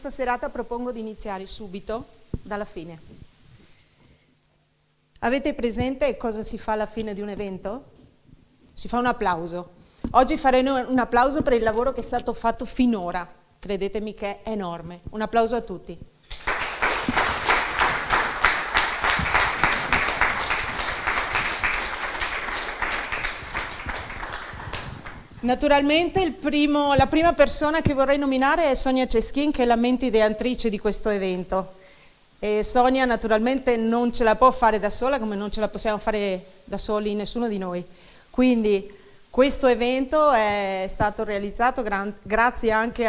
questa serata propongo di iniziare subito dalla fine. Avete presente cosa si fa alla fine di un evento? Si fa un applauso. Oggi faremo un applauso per il lavoro che è stato fatto finora. Credetemi che è enorme. Un applauso a tutti. Naturalmente la prima persona che vorrei nominare è Sonia Ceschin, che è la mente ideatrice di questo evento. E Sonia naturalmente non ce la può fare da sola, come non ce la possiamo fare da soli nessuno di noi. Quindi questo evento è stato realizzato grazie anche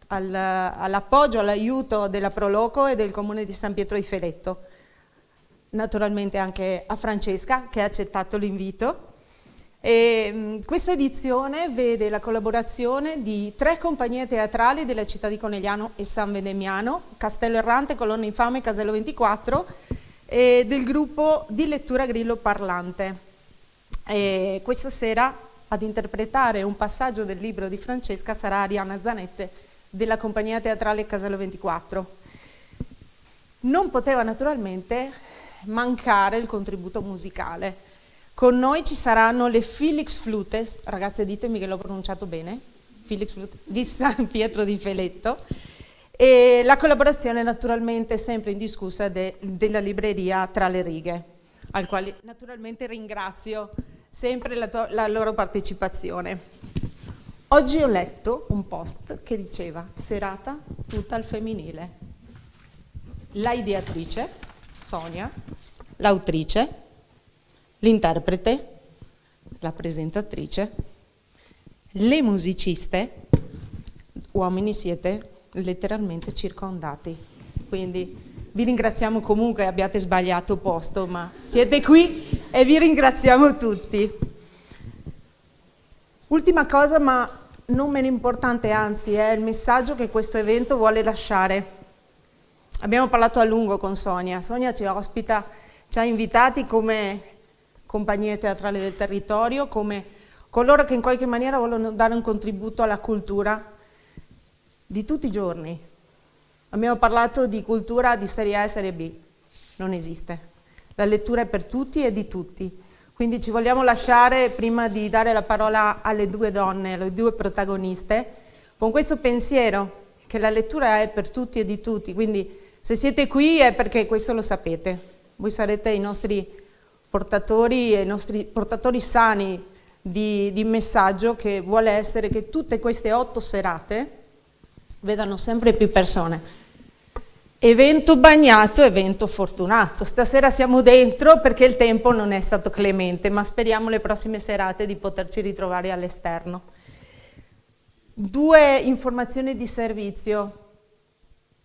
all'appoggio, all'aiuto della Proloco e del Comune di San Pietro di Feletto. Naturalmente anche a Francesca, che ha accettato l'invito. Questa edizione vede la collaborazione di 3 compagnie teatrali della città di Conegliano e San Vendemiano, Castello Errante, Colonna Infame, Casello 24, e del gruppo di lettura Grillo Parlante. Questa sera ad interpretare un passaggio del libro di Francesca sarà Arianna Zanette della compagnia teatrale Casello 24. Non poteva naturalmente mancare il contributo musicale. Con noi ci saranno le Felix Flutes, ragazze ditemi che l'ho pronunciato bene, Felix Flutes di San Pietro di Feletto, e la collaborazione naturalmente sempre indiscussa della libreria Tra le Righe, al quale naturalmente ringrazio sempre la loro partecipazione. Oggi ho letto un post che diceva serata tutta al femminile. La ideatrice, Sonia, l'autrice, l'interprete, la presentatrice, le musiciste, uomini siete letteralmente circondati. Quindi vi ringraziamo comunque, abbiate sbagliato posto, ma siete qui e vi ringraziamo tutti. Ultima cosa, ma non meno importante, anzi, è il messaggio che questo evento vuole lasciare. Abbiamo parlato a lungo con Sonia. Sonia ci ha invitati come compagnie teatrali del territorio, come coloro che in qualche maniera vogliono dare un contributo alla cultura di tutti i giorni. Abbiamo parlato di cultura di serie A e serie B, non esiste. La lettura è per tutti e di tutti. Quindi ci vogliamo lasciare, prima di dare la parola alle 2 donne, alle 2 protagoniste, con questo pensiero che la lettura è per tutti e di tutti. Quindi se siete qui è perché questo lo sapete. Voi sarete i nostri portatori e i nostri portatori sani di messaggio che vuole essere che tutte queste 8 serate vedano sempre più persone. Evento bagnato, evento fortunato. Stasera siamo dentro perché il tempo non è stato clemente, ma speriamo le prossime serate di poterci ritrovare all'esterno. 2 informazioni di servizio.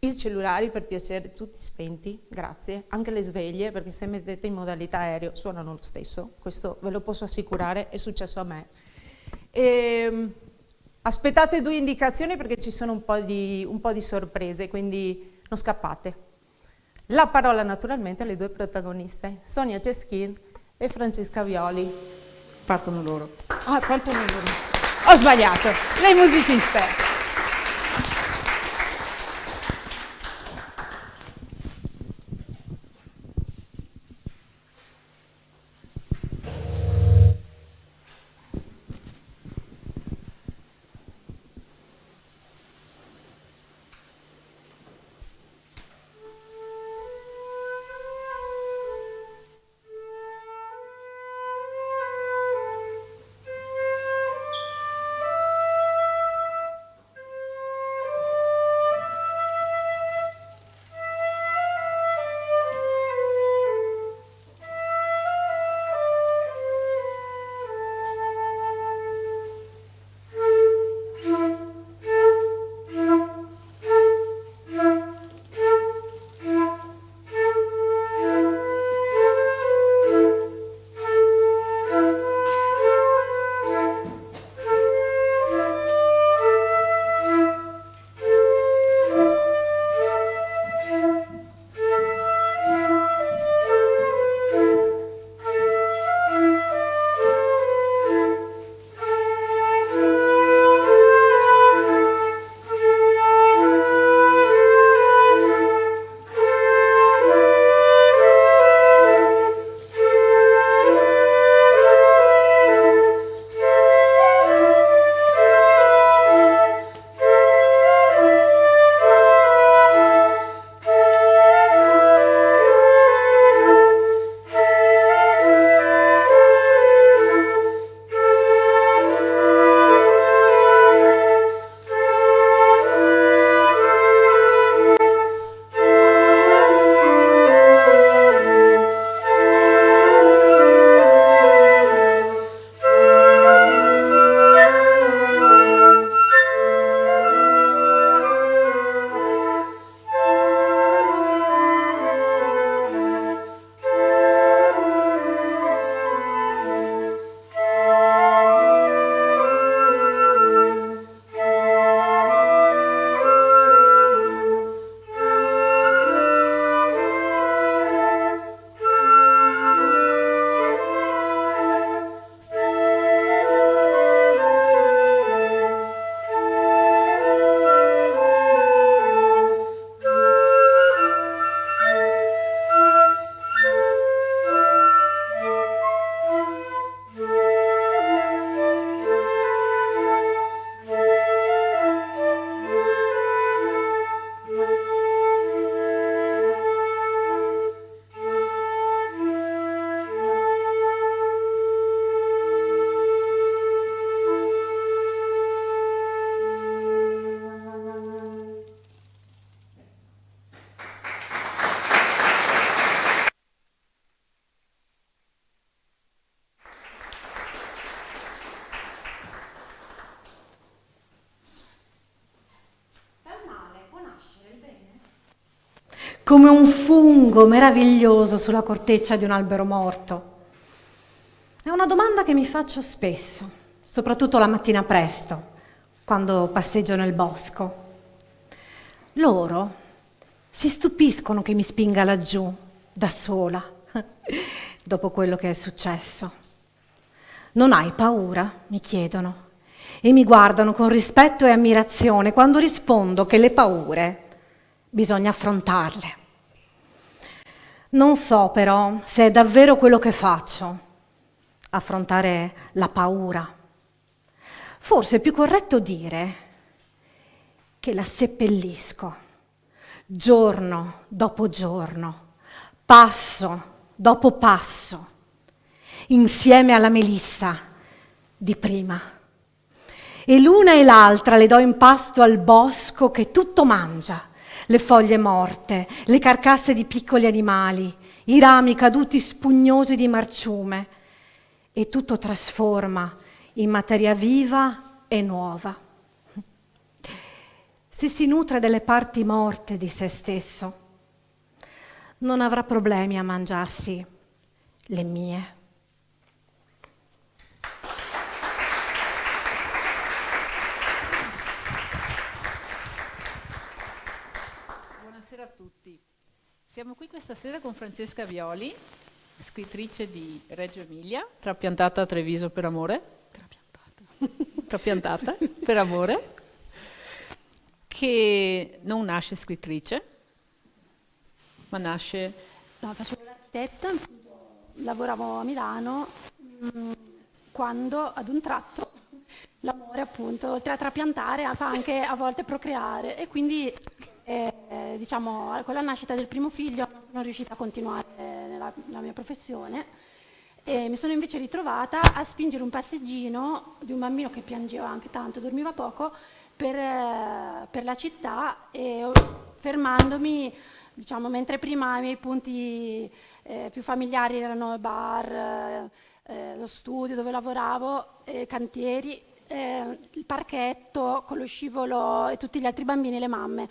I cellulari, per piacere, tutti spenti, grazie, anche le sveglie, perché se mettete in modalità aereo suonano lo stesso, questo ve lo posso assicurare, è successo a me. Aspettate 2 indicazioni perché ci sono un po' di sorprese, quindi non scappate. La parola naturalmente alle 2 protagoniste, Sonia Ceschin e Francesca Violi. Partono loro. Partono loro. Ho sbagliato, le musiciste. come un fungo meraviglioso sulla corteccia di un albero morto? È una domanda che mi faccio spesso, soprattutto la mattina presto, quando passeggio nel bosco. Loro si stupiscono che mi spinga laggiù, da sola, dopo quello che è successo. Non hai paura? Mi chiedono, e mi guardano con rispetto e ammirazione quando rispondo che le paure bisogna affrontarle. Non so però se è davvero quello che faccio, affrontare la paura. Forse è più corretto dire che la seppellisco, giorno dopo giorno, passo dopo passo, insieme alla melissa di prima. E l'una e l'altra le do in pasto al bosco che tutto mangia, le foglie morte, le carcasse di piccoli animali, i rami caduti spugnosi di marciume, e tutto trasforma in materia viva e nuova. Se si nutre delle parti morte di se stesso, non avrà problemi a mangiarsi le mie. Buonasera a tutti. Siamo qui questa sera con Francesca Violi, scrittrice di Reggio Emilia, trapiantata a Treviso per amore. Trapiantata per amore, che non nasce scrittrice, ma nasce... No, facevo l'architetta, lavoravo a Milano, quando ad un tratto l'amore, appunto, oltre a trapiantare, fa anche a volte procreare, e quindi diciamo, con la nascita del primo figlio non sono riuscita a continuare la mia professione, e mi sono invece ritrovata a spingere un passeggino di un bambino che piangeva anche tanto, dormiva poco, per la città, e fermandomi, diciamo, mentre prima i miei punti più familiari erano il bar, lo studio dove lavoravo, cantieri, il parchetto con lo scivolo e tutti gli altri bambini e le mamme.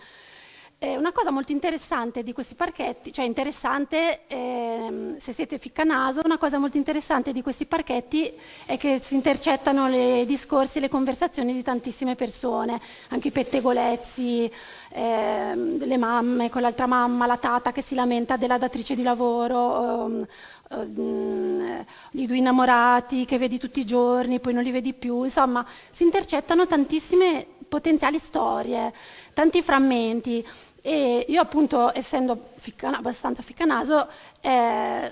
Una cosa molto interessante di questi parchetti, cioè interessante se siete ficcanaso, una cosa molto interessante di questi parchetti è che si intercettano i discorsi e le conversazioni di tantissime persone, anche i pettegolezzi, le mamme con l'altra mamma, la tata che si lamenta della datrice di lavoro, i due innamorati che vedi tutti i giorni, poi non li vedi più, insomma si intercettano tantissime potenziali storie, tanti frammenti. E io appunto, essendo abbastanza ficcanaso,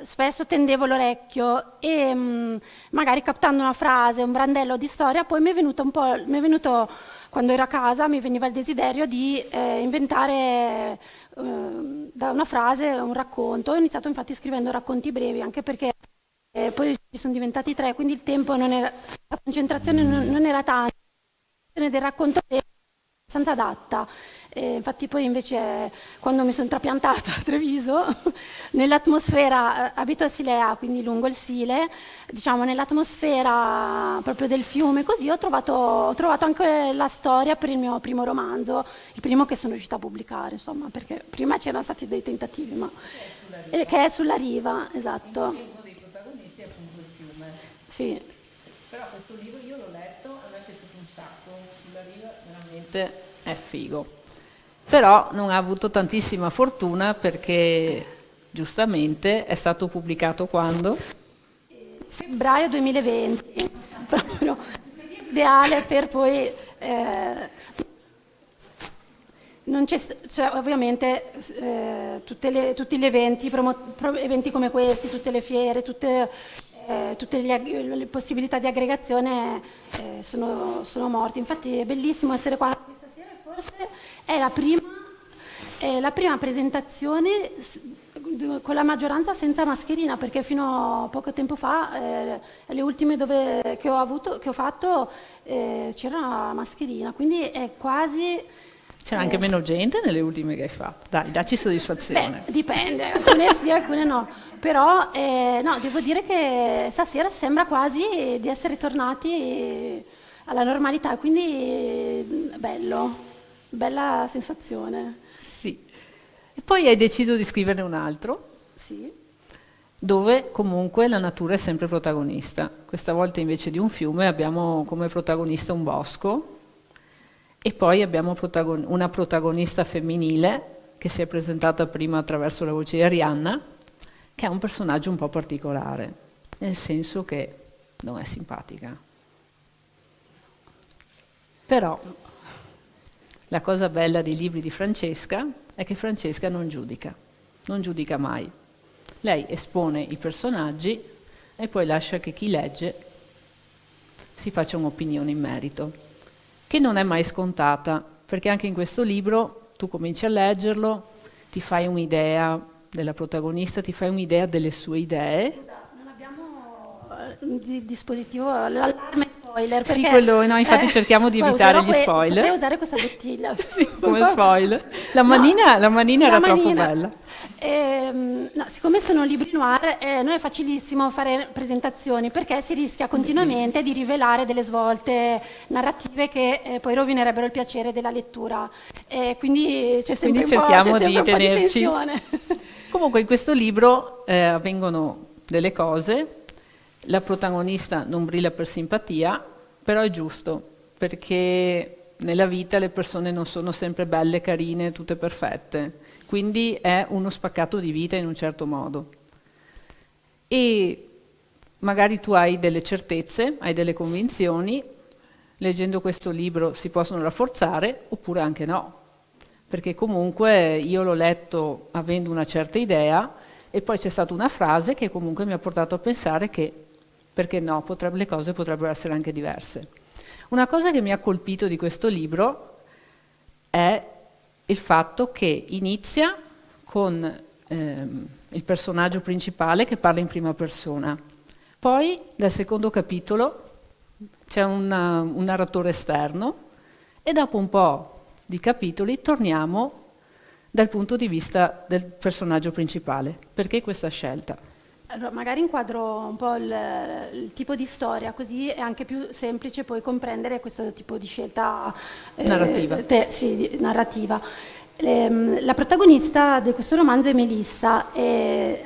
spesso tendevo l'orecchio e magari captando una frase, un brandello di storia, poi mi è venuto, quando ero a casa, mi veniva il desiderio di inventare da una frase un racconto. Ho iniziato infatti scrivendo racconti brevi, anche perché poi ci sono diventati 3, quindi il tempo non era, la concentrazione non era tanta, del racconto breve abbastanza adatta. Infatti poi invece quando mi sono trapiantata a Treviso, nell'atmosfera, abito a Silea, quindi lungo il Sile, diciamo nell'atmosfera proprio del fiume, così ho trovato anche la storia per il mio primo romanzo, il primo che sono riuscita a pubblicare, insomma, perché prima c'erano stati dei tentativi, ma che è sulla riva, esatto. Uno dei protagonisti è appunto il fiume. Sì. Però questo libro io l'ho letto, a me è piaciuto un sacco, sulla riva veramente è figo. Però non ha avuto tantissima fortuna perché giustamente è stato pubblicato quando? Febbraio 2020, proprio ideale per poi... non c'è, cioè, ovviamente tutti gli eventi, eventi come questi, tutte le fiere, tutte le possibilità di aggregazione sono morti. Infatti è bellissimo essere qua questa sera, e forse è la prima presentazione con la maggioranza senza mascherina, perché fino a poco tempo fa le ultime che ho fatto c'era la mascherina, quindi è quasi... C'era anche meno gente nelle ultime che hai fatto. Dai, dacci soddisfazione. Beh, dipende, alcune sì, alcune no. Però no, devo dire che stasera sembra quasi di essere tornati alla normalità, quindi bello, bella sensazione. Sì. E poi hai deciso di scriverne un altro, Sì. dove comunque la natura è sempre protagonista. Questa volta invece di un fiume abbiamo come protagonista un bosco e poi abbiamo una protagonista femminile che si è presentata prima attraverso la voce di Arianna, che è un personaggio un po' particolare, nel senso che non è simpatica. Però la cosa bella dei libri di Francesca è che Francesca non giudica mai. Lei espone i personaggi e poi lascia che chi legge si faccia un'opinione in merito, che non è mai scontata, perché anche in questo libro tu cominci a leggerlo, ti fai un'idea della protagonista, ti fai un'idea delle sue idee. Scusa, non abbiamo il dispositivo, l'allarme spoiler. Sì, perché, no, infatti cerchiamo di evitare gli spoiler. Potrei usare questa bottiglia. Sì, come spoiler. La manina era troppo bella. No, siccome sono libri noir, non è facilissimo fare presentazioni perché si rischia continuamente di rivelare delle svolte narrative che poi rovinerebbero il piacere della lettura. Quindi c'è sempre cerchiamo un po' di tenerci. tensione. Comunque in questo libro avvengono delle cose, la protagonista non brilla per simpatia, però è giusto, perché nella vita le persone non sono sempre belle, carine, tutte perfette. Quindi è uno spaccato di vita in un certo modo. E magari tu hai delle certezze, hai delle convinzioni, leggendo questo libro si possono rafforzare oppure anche no. Perché comunque io l'ho letto avendo una certa idea e poi c'è stata una frase che comunque mi ha portato a pensare che, perché no, le cose potrebbero essere anche diverse. Una cosa che mi ha colpito di questo libro è il fatto che inizia con il personaggio principale che parla in prima persona. Poi, dal secondo capitolo, c'è un narratore esterno e dopo un po' di capitoli torniamo dal punto di vista del personaggio principale. Perché questa scelta? Allora, magari inquadro un po' il tipo di storia, così è anche più semplice poi comprendere questo tipo di scelta narrativa. Narrativa. La protagonista di questo romanzo è Melissa, è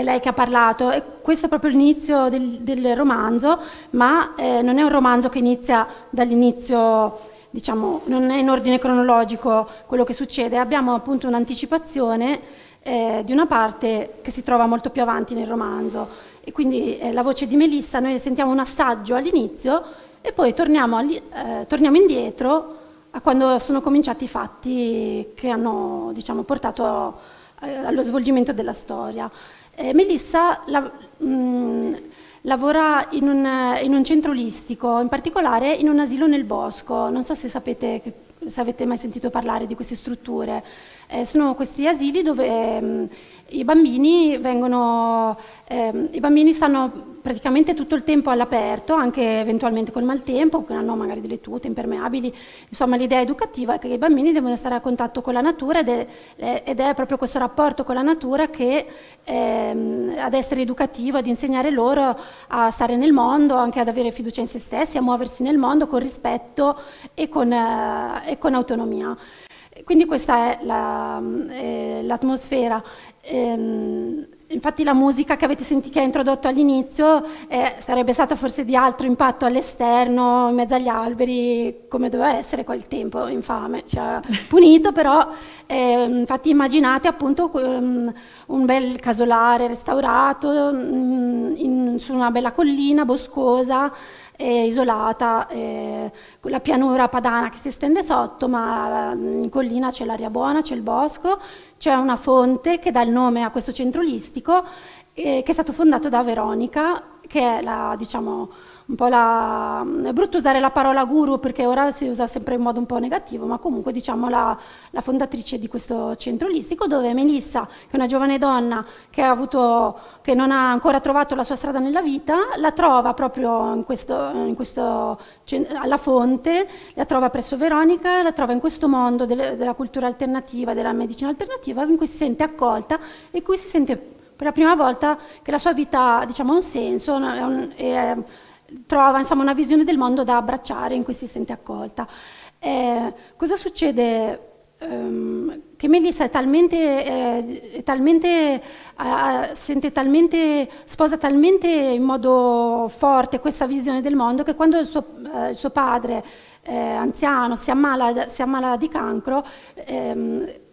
lei che ha parlato, e questo è proprio l'inizio del romanzo, ma non è un romanzo che inizia dall'inizio, diciamo, non è in ordine cronologico quello che succede, abbiamo appunto un'anticipazione di una parte che si trova molto più avanti nel romanzo, e quindi la voce di Melissa, noi sentiamo un assaggio all'inizio e poi torniamo indietro a quando sono cominciati i fatti che hanno, diciamo, portato allo svolgimento della storia. Melissa lavora in un centro olistico, in particolare in un asilo nel bosco. Non so se avete mai sentito parlare di queste strutture. Sono questi asili dove i bambini stanno praticamente tutto il tempo all'aperto, anche eventualmente col maltempo, che hanno magari delle tute impermeabili. Insomma, l'idea educativa è che i bambini devono stare a contatto con la natura ed è proprio questo rapporto con la natura che ad essere educativo, ad insegnare loro a stare nel mondo, anche ad avere fiducia in se stessi, a muoversi nel mondo con rispetto e con autonomia. Quindi questa è l'atmosfera. Infatti la musica che avete sentito, che ha introdotto all'inizio, sarebbe stata forse di altro impatto all'esterno, in mezzo agli alberi, come doveva essere quel tempo infame, ci ha punito, però infatti immaginate appunto un bel casolare restaurato su una bella collina boscosa, isolata, con la pianura padana che si estende sotto, ma in collina c'è l'aria buona, c'è il bosco, c'è una fonte che dà il nome a questo centro olistico, che è stato fondato da Veronica, che è è brutto usare la parola guru perché ora si usa sempre in modo un po' negativo, ma comunque diciamo la fondatrice di questo centro olistico, dove Melissa, che è una giovane donna che non ha ancora trovato la sua strada nella vita, la trova proprio alla fonte, la trova presso Veronica, la trova in questo mondo della cultura alternativa, della medicina alternativa, in cui si sente accolta e in cui si sente per la prima volta che la sua vita, diciamo, ha un senso, trova insomma una visione del mondo da abbracciare, in cui si sente accolta. Cosa succede che Melissa sposa talmente in modo forte questa visione del mondo, che quando il suo padre anziano si ammala di cancro,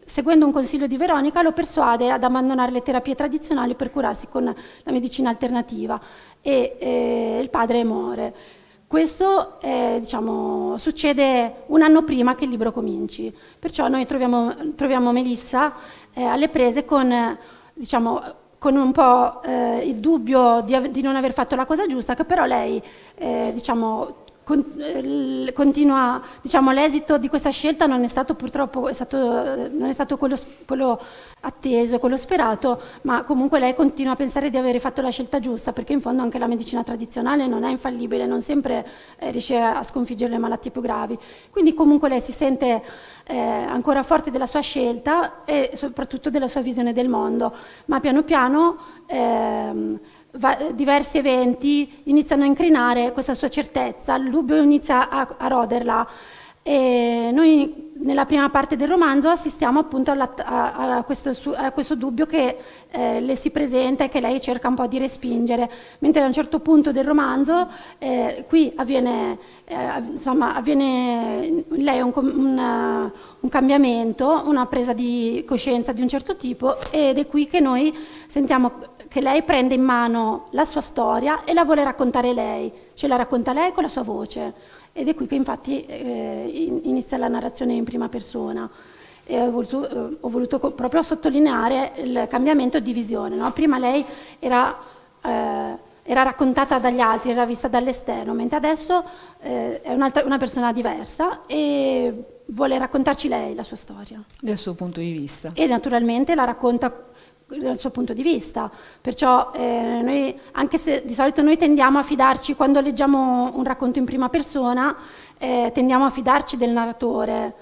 seguendo un consiglio di Veronica, lo persuade ad abbandonare le terapie tradizionali per curarsi con la medicina alternativa, e il padre muore. Questo succede un anno prima che il libro cominci, perciò noi troviamo Melissa alle prese con un po' il dubbio di non aver fatto la cosa giusta, che però lei continua, l'esito di questa scelta non è stato purtroppo non è stato quello atteso, quello sperato, ma comunque lei continua a pensare di aver fatto la scelta giusta, perché in fondo anche la medicina tradizionale non è infallibile, non sempre riesce a sconfiggere le malattie più gravi. Quindi comunque lei si sente ancora forte della sua scelta e soprattutto della sua visione del mondo, ma piano piano diversi eventi iniziano a incrinare questa sua certezza, il dubbio inizia a roderla, e noi nella prima parte del romanzo assistiamo appunto a questo dubbio che le si presenta e che lei cerca un po' di respingere, mentre a un certo punto del romanzo qui avviene in lei un cambiamento, una presa di coscienza di un certo tipo, ed è qui che noi sentiamo che lei prende in mano la sua storia e la vuole raccontare lei, ce la racconta lei con la sua voce, ed è qui che infatti inizia la narrazione in prima persona. E ho voluto proprio sottolineare il cambiamento di visione, no? Prima lei era raccontata dagli altri, era vista dall'esterno, mentre adesso è una persona diversa e vuole raccontarci lei la sua storia. Dal suo punto di vista. E naturalmente la racconta dal suo punto di vista, perciò noi, anche se di solito noi tendiamo a fidarci quando leggiamo un racconto in prima persona, tendiamo a fidarci del narratore,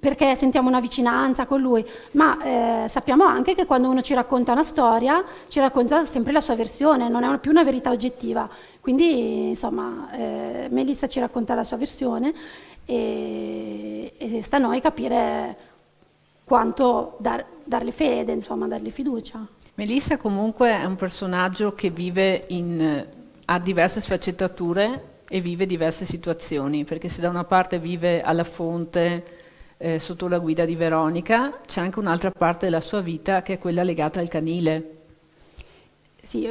perché sentiamo una vicinanza con lui, ma sappiamo anche che quando uno ci racconta una storia, ci racconta sempre la sua versione, non è più una verità oggettiva. Quindi insomma Melissa ci racconta la sua versione e sta a noi capire quanto darle fede, insomma, darle fiducia. Melissa comunque è un personaggio che ha diverse sfaccettature e vive diverse situazioni, perché se da una parte vive alla fonte sotto la guida di Veronica, c'è anche un'altra parte della sua vita che è quella legata al canile. Sì,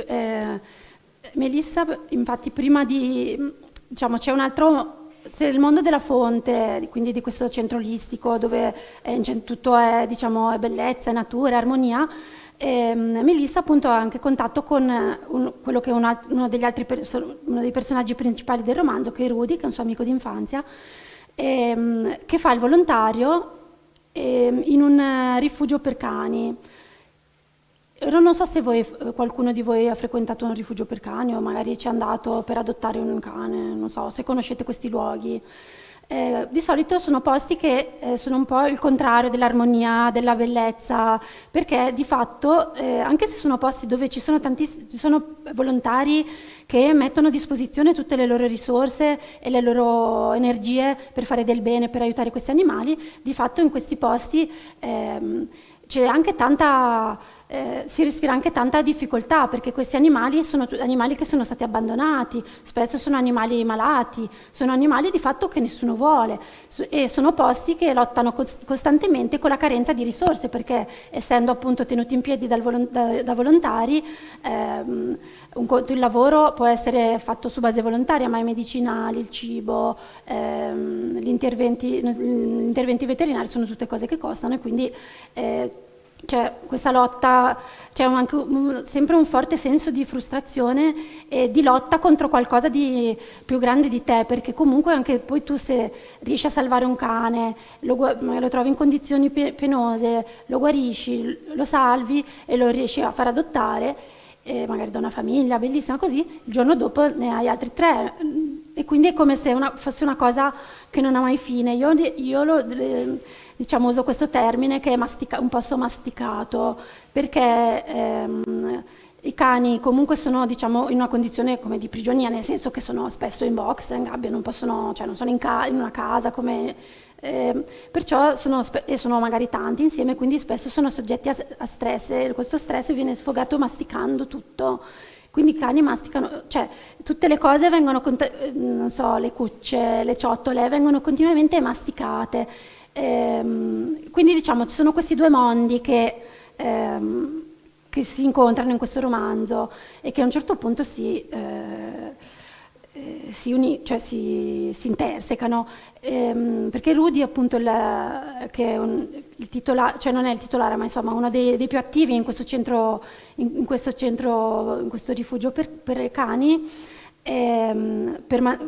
Melissa, infatti, prima c'è un altro. Se il mondo della fonte, quindi di questo centro olistico dove tutto è bellezza, natura, armonia, Melissa appunto ha anche contatto con quello che è uno dei personaggi principali del romanzo, che è Rudy, che è un suo amico d'infanzia, che fa il volontario in un rifugio per cani. Non so se qualcuno di voi ha frequentato un rifugio per cani o magari ci è andato per adottare un cane, non so se conoscete questi luoghi. Di solito sono posti che sono un po' il contrario dell'armonia, della bellezza, perché di fatto, anche se sono posti dove ci sono volontari che mettono a disposizione tutte le loro risorse e le loro energie per fare del bene, per aiutare questi animali, di fatto in questi posti c'è anche si respira anche tanta difficoltà, perché questi animali sono animali che sono stati abbandonati, spesso sono animali malati, sono animali di fatto che nessuno vuole, e sono posti che lottano costantemente con la carenza di risorse, perché essendo appunto tenuti in piedi da volontari, il lavoro può essere fatto su base volontaria, ma i medicinali, il cibo, gli interventi veterinari sono tutte cose che costano, e quindi c'è questa lotta, c'è anche sempre un forte senso di frustrazione e di lotta contro qualcosa di più grande di te, perché comunque anche poi tu, se riesci a salvare un cane, lo trovi in condizioni penose, lo guarisci, lo salvi e lo riesci a far adottare, magari da una famiglia bellissima così, il giorno dopo ne hai altri 3, e quindi è come se fosse una cosa che non ha mai fine. Io uso questo termine che è un po' sommasticato, perché I cani comunque sono, diciamo, in una condizione come di prigionia, nel senso che sono spesso in box, in gabbia, non possono, cioè non sono in una casa come... perciò sono magari tanti insieme, quindi spesso sono soggetti a stress, e questo stress viene sfogato masticando tutto. Quindi i cani masticano, cioè tutte le cose vengono, non so, le cucce, le ciotole, vengono continuamente masticate. Quindi diciamo ci sono questi due mondi che si incontrano in questo romanzo e che a un certo punto si intersecano, perché Rudy appunto che è il titolare, cioè non è il titolare, ma insomma uno dei più attivi in questo centro, in questo rifugio per cani,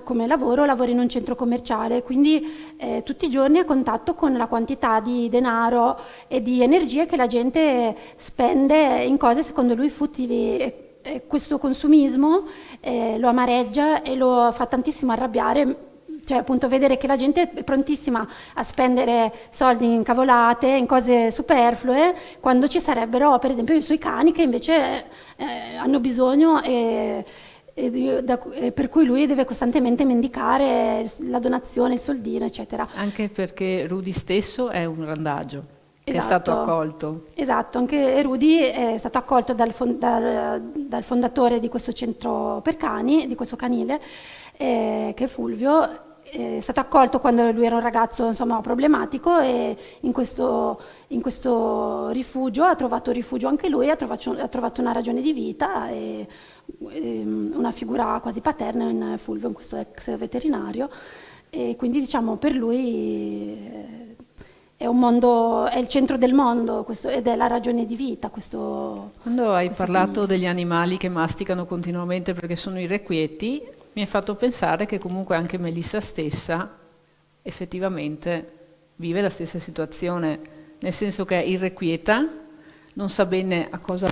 come lavora in un centro commerciale, quindi tutti i giorni a contatto con la quantità di denaro e di energie che la gente spende in cose secondo lui futili. E questo consumismo lo amareggia e lo fa tantissimo arrabbiare, cioè appunto vedere che la gente è prontissima a spendere soldi in cavolate, in cose superflue, quando ci sarebbero per esempio i suoi cani che invece hanno bisogno per cui lui deve costantemente mendicare la donazione, il soldino, eccetera. Anche perché Rudy stesso è un randagio, che è Esatto. stato accolto. Esatto, anche Rudy è stato accolto dal fondatore di questo centro per cani, di questo canile, che è Fulvio. È stato accolto quando lui era un ragazzo, insomma, problematico, e in questo rifugio ha trovato rifugio anche lui, ha trovato una ragione di vita e una figura quasi paterna in Fulvio, in questo ex veterinario, e quindi diciamo per lui è un mondo, è il centro del mondo, ed è la ragione di vita. Quando hai parlato degli animali che masticano continuamente perché sono irrequieti, mi hai fatto pensare che comunque anche Melissa stessa effettivamente vive la stessa situazione, nel senso che è irrequieta, non sa bene a cosa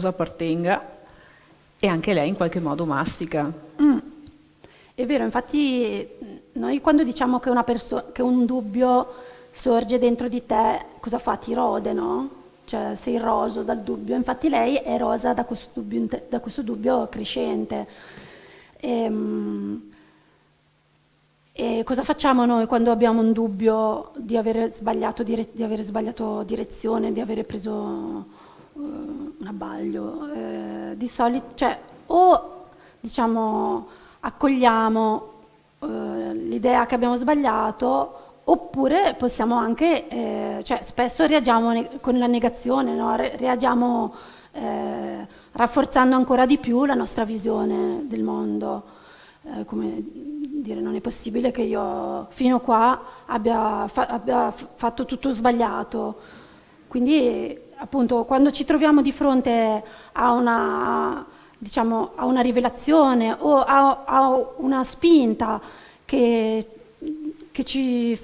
appartenga, e anche lei in qualche modo mastica. È vero, infatti noi quando diciamo che che un dubbio sorge dentro di te, cosa fa? Ti rode, no? Cioè sei roso dal dubbio, infatti lei è rosa da questo dubbio crescente. E cosa facciamo noi quando abbiamo un dubbio di aver sbagliato direzione, di aver preso un abbaglio? Di solito, cioè, o diciamo accogliamo l'idea che abbiamo sbagliato, oppure possiamo anche, cioè spesso reagiamo con la negazione, no? Reagiamo rafforzando ancora di più la nostra visione del mondo, come dire, non è possibile che io fino qua abbia fatto tutto sbagliato. Quindi appunto quando ci troviamo di fronte a una rivelazione o a una spinta che ci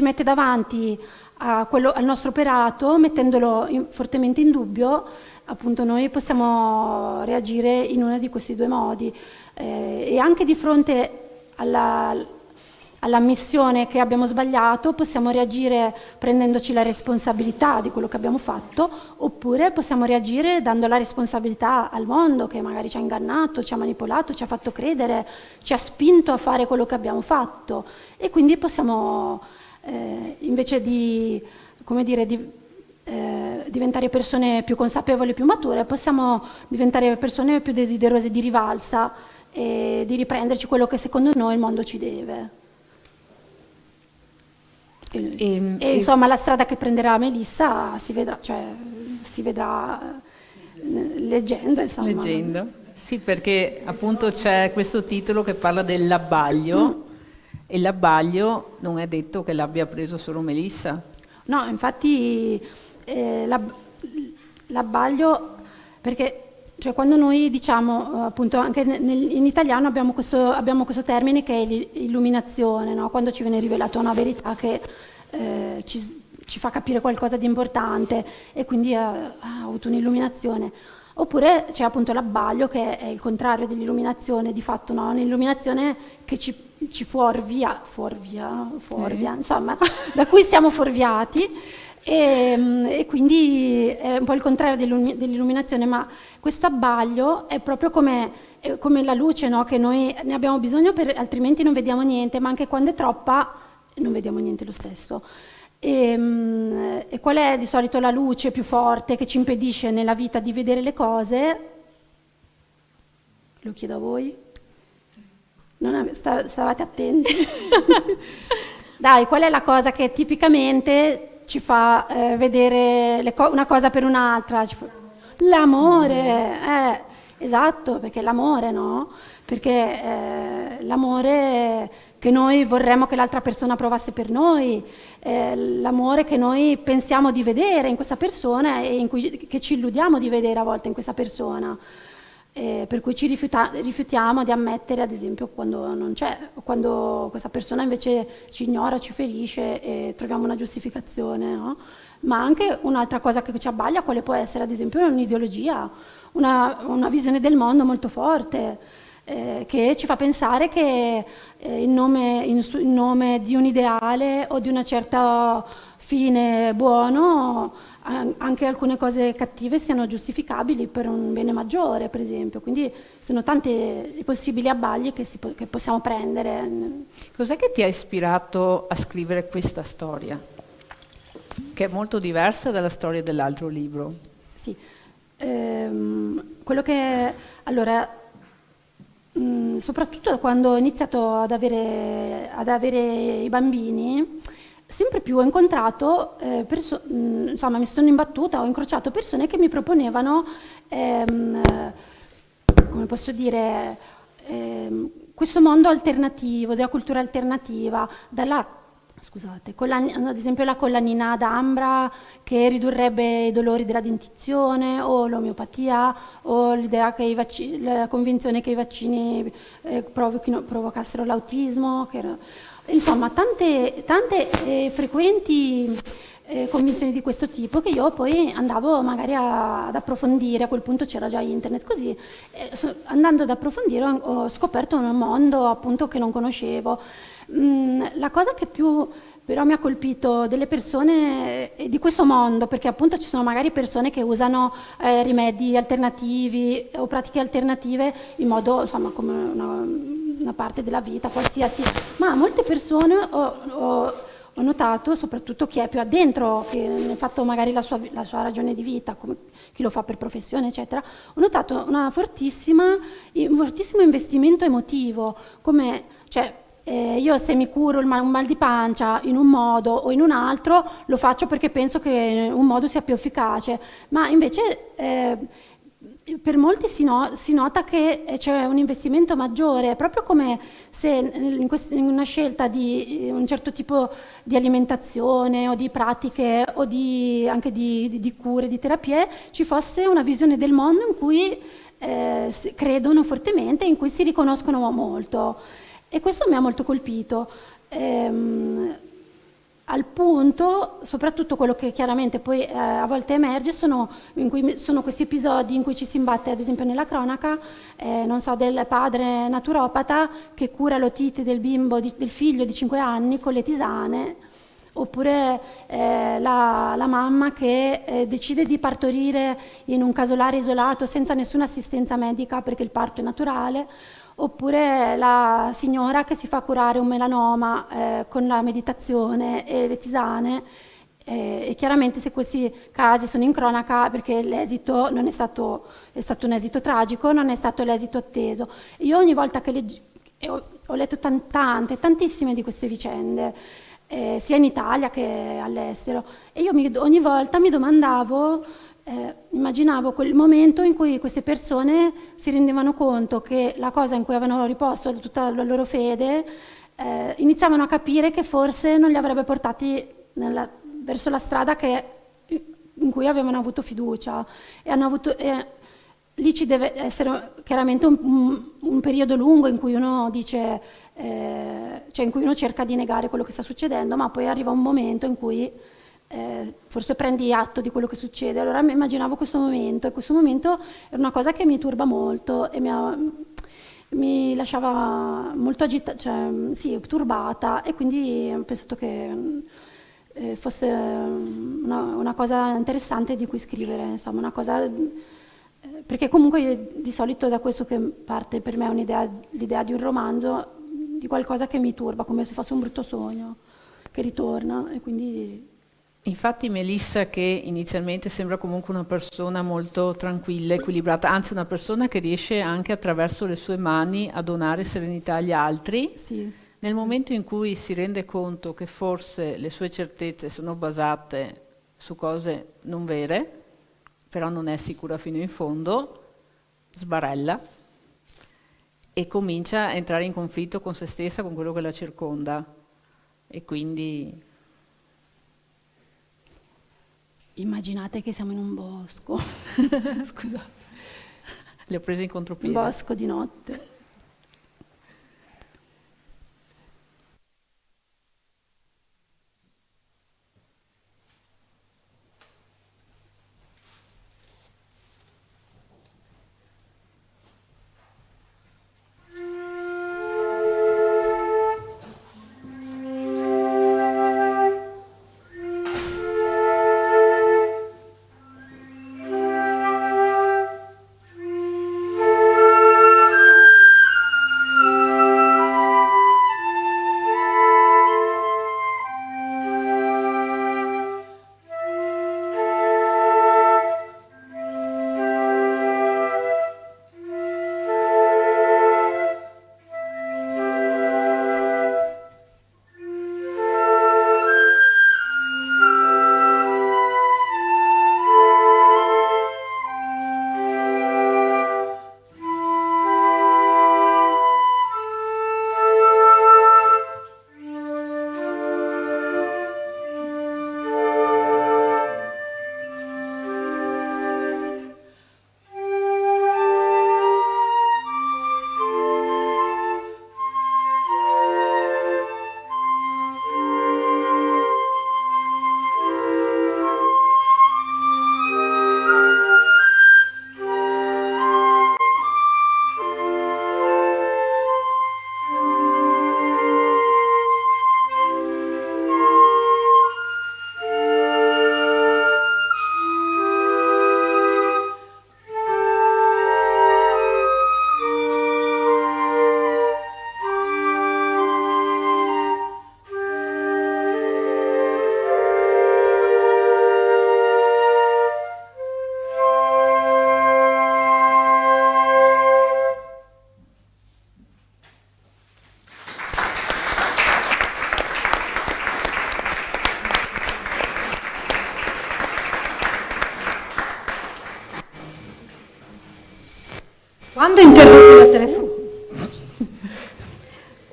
mette davanti al nostro operato, mettendolo mittendolo in dubbio, appunto noi possiamo reagire in uno di questi due modi, e anche di fronte all'ammissione che abbiamo sbagliato possiamo reagire prendendoci la responsabilità di quello che abbiamo fatto, oppure possiamo reagire dando la responsabilità al mondo che magari ci ha ingannato, ci ha manipolato, ci ha fatto credere, ci ha spinto a fare quello che abbiamo fatto, e quindi possiamo invece di, come dire, diventare persone più consapevoli, più mature, possiamo diventare persone più desiderose di rivalsa e di riprenderci quello che secondo noi il mondo ci deve. E insomma la strada che prenderà Melissa si vedrà leggendo, insomma. Leggendo, sì, perché appunto c'è questo titolo che parla dell'abbaglio, e l'abbaglio non è detto che l'abbia preso solo Melissa. No, infatti l'abbaglio, perché cioè, quando noi diciamo, appunto anche in italiano abbiamo questo termine che è l'illuminazione, no? Quando ci viene rivelata una verità che ci fa capire qualcosa di importante e quindi ha avuto un'illuminazione. Oppure c'è appunto l'abbaglio, che è il contrario dell'illuminazione, di fatto, no? Un'illuminazione che ci fuorvia, insomma, da cui siamo fuorviati, E quindi è un po' il contrario dell'illuminazione, ma questo abbaglio è proprio come la luce, no? Che noi ne abbiamo bisogno, altrimenti non vediamo niente, ma anche quando è troppa non vediamo niente lo stesso. E qual è di solito la luce più forte che ci impedisce nella vita di vedere le cose? Lo chiedo a voi. Stavate attenti. Dai, qual è la cosa che tipicamente ci fa vedere una cosa per un'altra? L'amore, esatto, perché l'amore, no? Perché l'amore che noi vorremmo che l'altra persona provasse per noi, l'amore che noi pensiamo di vedere in questa persona e che ci illudiamo di vedere a volte in questa persona. Per cui ci rifiutiamo di ammettere, ad esempio, quando non c'è, o quando questa persona invece ci ignora, ci ferisce e troviamo una giustificazione, no? Ma anche un'altra cosa che ci abbaglia, quale può essere ad esempio un'ideologia, una visione del mondo molto forte, che ci fa pensare che in nome di un ideale o di una certa fine buono anche alcune cose cattive siano giustificabili per un bene maggiore, per esempio. Quindi sono tanti i possibili abbagli che possiamo prendere. Cos'è che ti ha ispirato a scrivere questa storia, che è molto diversa dalla storia dell'altro libro? Sì, quello che... Allora, soprattutto quando ho iniziato ad avere i bambini, sempre più ho incontrato insomma, mi sono imbattuta, ho incrociato persone che mi proponevano, come posso dire, questo mondo alternativo, della cultura alternativa, scusate, ad esempio la collanina d'ambra che ridurrebbe i dolori della dentizione, o l'omeopatia, o l'idea che la convinzione che i vaccini provocassero l'autismo, insomma tante frequenti convinzioni di questo tipo che io poi andavo magari ad approfondire. A quel punto c'era già internet, così andando ad approfondire ho scoperto un mondo appunto che non conoscevo. La cosa che più però mi ha colpito delle persone di questo mondo, perché appunto ci sono magari persone che usano rimedi alternativi o pratiche alternative in modo, insomma, come una parte della vita qualsiasi, ma molte persone ho notato, soprattutto chi è più addentro, che ne ha fatto magari la sua ragione di vita, come chi lo fa per professione, eccetera, ho notato un fortissimo investimento emotivo, come, cioè, io se mi curo un mal di pancia in un modo o in un altro, lo faccio perché penso che un modo sia più efficace, ma invece per molti si nota che c'è un investimento maggiore, proprio come se in una scelta di un certo tipo di alimentazione o di pratiche o anche di cure, di terapie, ci fosse una visione del mondo in cui credono fortemente, in cui si riconoscono molto. E questo mi ha molto colpito, al punto, soprattutto quello che chiaramente poi a volte emerge, sono questi episodi in cui ci si imbatte, ad esempio nella cronaca, non so, del padre naturopata che cura l'otite del figlio di 5 anni con le tisane, oppure la mamma che decide di partorire in un casolare isolato senza nessuna assistenza medica perché il parto è naturale, oppure la signora che si fa curare un melanoma con la meditazione e le tisane, e chiaramente se questi casi sono in cronaca perché l'esito non è stato un esito tragico, non è stato l'esito atteso. Io ogni volta che ho letto tantissime di queste vicende, sia in Italia che all'estero, e io ogni volta mi domandavo, immaginavo quel momento in cui queste persone si rendevano conto che la cosa in cui avevano riposto tutta la loro fede, iniziavano a capire che forse non li avrebbe portati verso la strada in cui avevano avuto fiducia, lì ci deve essere chiaramente un periodo lungo in cui uno dice, cioè in cui uno cerca di negare quello che sta succedendo, ma poi arriva un momento in cui forse prendi atto di quello che succede. Allora mi immaginavo questo momento, e questo momento era una cosa che mi turba molto e mi lasciava molto agitata, cioè sì, turbata, e quindi ho pensato che fosse una cosa interessante di cui scrivere, insomma, una cosa, perché comunque di solito da questo che parte per me l'idea di un romanzo, di qualcosa che mi turba, come se fosse un brutto sogno che ritorna, e quindi... Infatti Melissa, che inizialmente sembra comunque una persona molto tranquilla, equilibrata, anzi una persona che riesce anche attraverso le sue mani a donare serenità agli altri, Sì. nel momento in cui si rende conto che forse le sue certezze sono basate su cose non vere, però non è sicura fino in fondo, sbarella e comincia a entrare in conflitto con se stessa, con quello che la circonda. E quindi... Immaginate che siamo in un bosco, scusate, Le ho prese in un contropiede. bosco di notte.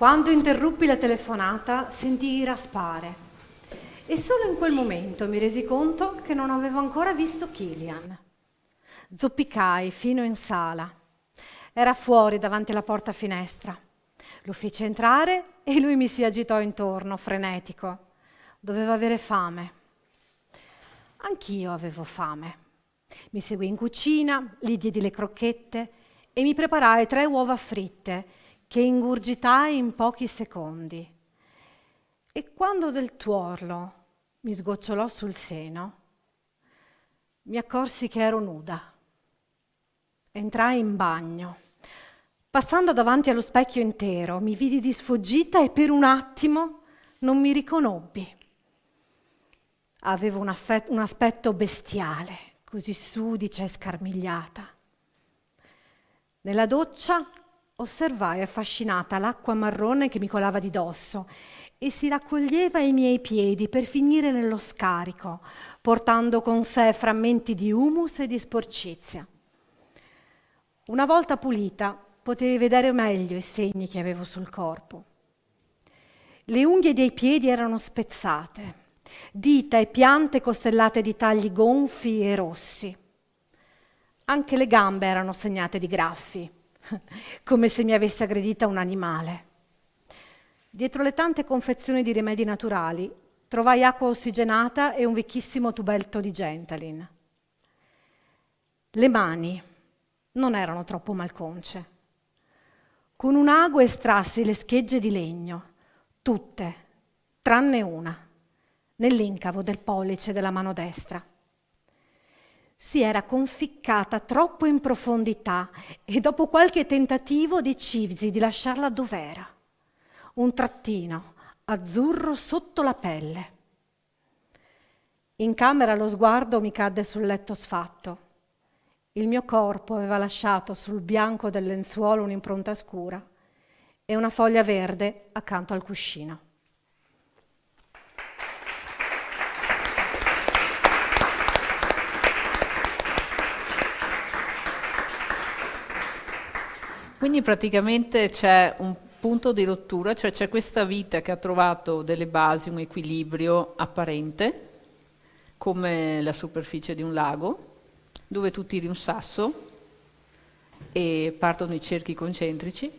Quando interruppi la telefonata sentii raspare e solo in quel momento mi resi conto che non avevo ancora visto Kilian. Zoppicai fino in sala. Era fuori davanti alla porta finestra. Lo feci entrare e lui mi si agitò intorno, frenetico. Doveva avere fame. Anch'io avevo fame. Mi seguì in cucina, gli diedi le crocchette e mi preparai 3 uova fritte che ingurgitai in pochi secondi. E quando del tuorlo mi sgocciolò sul seno, mi accorsi che ero nuda. Entrai in bagno. Passando davanti allo specchio intero, mi vidi di sfuggita e per un attimo non mi riconobbi. Avevo un aspetto bestiale, così sudicia e scarmigliata. Nella doccia osservai affascinata l'acqua marrone che mi colava di dosso e si raccoglieva ai miei piedi per finire nello scarico, portando con sé frammenti di humus e di sporcizia. Una volta pulita, potevi vedere meglio i segni che avevo sul corpo. Le unghie dei piedi erano spezzate, dita e piante costellate di tagli gonfi e rossi. Anche le gambe erano segnate di graffi, come se mi avesse aggredita un animale. Dietro le tante confezioni di rimedi naturali trovai acqua ossigenata e un vecchissimo tubetto di Gentalin. Le mani non erano troppo malconce. Con un ago estrassi le schegge di legno, tutte, tranne una. nell'incavo del pollice della mano destra. Si era conficcata troppo in profondità e dopo qualche tentativo decisi di lasciarla dov'era, un trattino azzurro sotto la pelle. In camera lo sguardo mi cadde sul letto sfatto. Il mio corpo aveva lasciato sul bianco del lenzuolo un'impronta scura e una foglia verde accanto al cuscino. Quindi praticamente c'è un punto di rottura, cioè c'è questa vita che ha trovato delle basi, un equilibrio apparente, come la superficie di un lago, dove tu tiri un sasso e partono i cerchi concentrici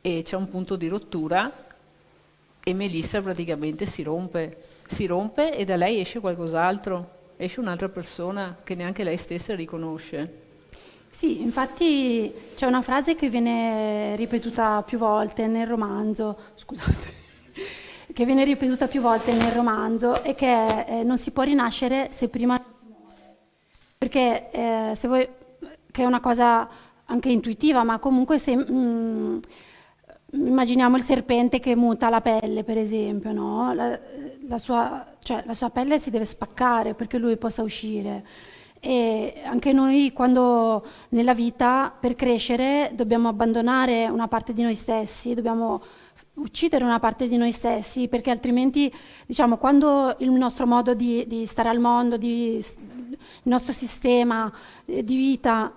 e c'è un punto di rottura e Melissa praticamente si rompe e da lei esce qualcos'altro, esce un'altra persona che neanche lei stessa riconosce. Sì, infatti c'è una frase che viene ripetuta più volte nel romanzo, scusate, che viene ripetuta più volte nel romanzo e che è non si può rinascere se prima non si muore. Perché se voi, che è una cosa anche intuitiva, ma comunque se immaginiamo il serpente che muta la pelle, per esempio, no? La sua pelle si deve spaccare perché lui possa uscire. E anche noi quando nella vita per crescere dobbiamo abbandonare una parte di noi stessi, dobbiamo uccidere una parte di noi stessi perché altrimenti diciamo quando il nostro modo di stare al mondo, il nostro sistema di vita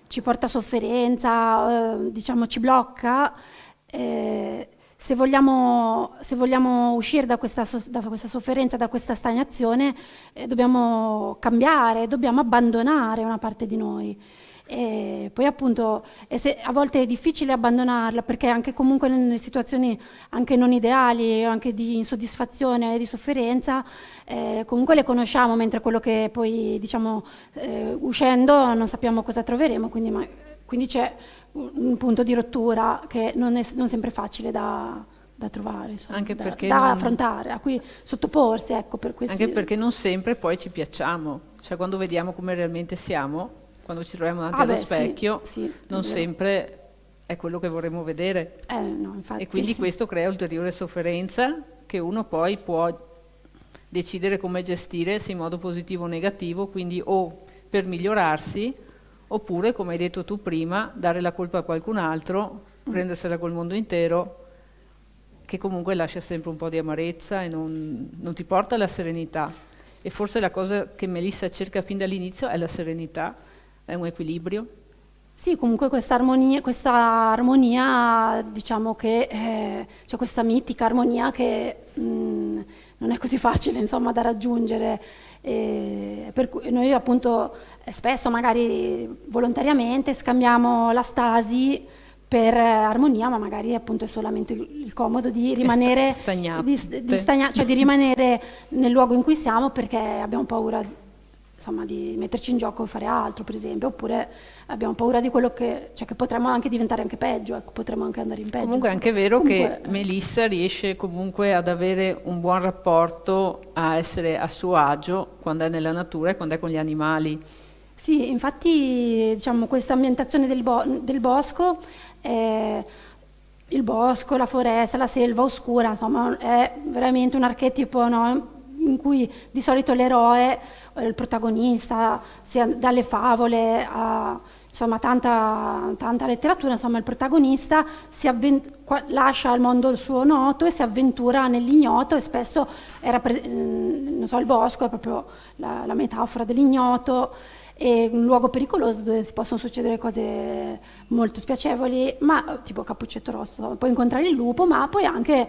ci porta a sofferenza, diciamo ci blocca, se vogliamo uscire da questa sofferenza, da questa stagnazione, dobbiamo cambiare, dobbiamo abbandonare una parte di noi. E poi appunto a volte è difficile abbandonarla perché anche comunque nelle situazioni anche non ideali, anche di insoddisfazione e di sofferenza, comunque le conosciamo, mentre quello che poi diciamo uscendo non sappiamo cosa troveremo, quindi c'è un punto di rottura che non è sempre facile da trovare, insomma, anche da affrontare, a cui sottoporsi, ecco, per questo. Anche perché non sempre poi ci piacciamo, cioè quando vediamo come realmente siamo, quando ci troviamo davanti allo specchio, sì, non sempre è quello che vorremmo vedere. No, infatti. E quindi questo crea ulteriore sofferenza che uno poi può decidere come gestire, se in modo positivo o negativo, quindi o per migliorarsi, oppure, come hai detto tu prima, dare la colpa a qualcun altro, prendersela col mondo intero, che comunque lascia sempre un po' di amarezza e non ti porta alla serenità. E forse la cosa che Melissa cerca fin dall'inizio è la serenità, è un equilibrio. Sì, comunque questa armonia, diciamo che c'è questa mitica armonia che non è così facile, insomma, da raggiungere. Per cui noi appunto spesso magari volontariamente scambiamo la stasi per armonia, ma magari appunto è solamente il comodo di rimanere cioè di rimanere nel luogo in cui siamo perché abbiamo paura, insomma, di metterci in gioco e fare altro, per esempio, oppure abbiamo paura di quello che potremmo anche diventare anche peggio, ecco, potremmo anche andare in peggio. Comunque è anche vero che Melissa riesce comunque ad avere un buon rapporto, a essere a suo agio quando è nella natura e quando è con gli animali. Sì, infatti diciamo questa ambientazione del bosco, il bosco, la foresta, la selva oscura, insomma è veramente un archetipo, no? In cui di solito l'eroe, il protagonista, sia dalle favole a insomma tanta letteratura, insomma il protagonista lascia al mondo il suo noto e si avventura nell'ignoto e spesso non so, il bosco è proprio la metafora dell'ignoto. È un luogo pericoloso dove si possono succedere cose molto spiacevoli, ma tipo Cappuccetto Rosso, puoi incontrare il lupo, ma puoi anche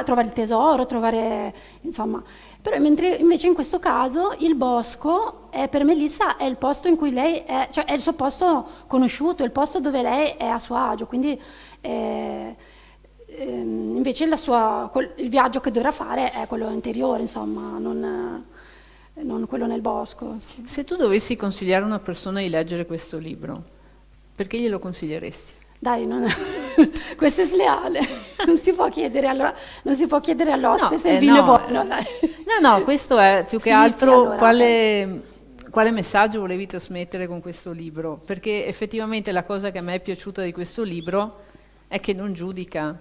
trovare il tesoro, insomma. Però mentre invece in questo caso il bosco per Melissa è il posto in cui lei cioè è il suo posto conosciuto, è il posto dove lei è a suo agio, quindi invece il viaggio che dovrà fare è quello interiore, insomma, non quello nel bosco. Se tu dovessi consigliare a una persona di leggere questo libro, perché glielo consiglieresti? Dai, questo è sleale. Non si può chiedere all'oste No, se il vino è no, buono. Dai. No, questo è più che Sì, altro allora, quale messaggio volevi trasmettere con questo libro? Perché effettivamente la cosa che a me è piaciuta di questo libro è che non giudica.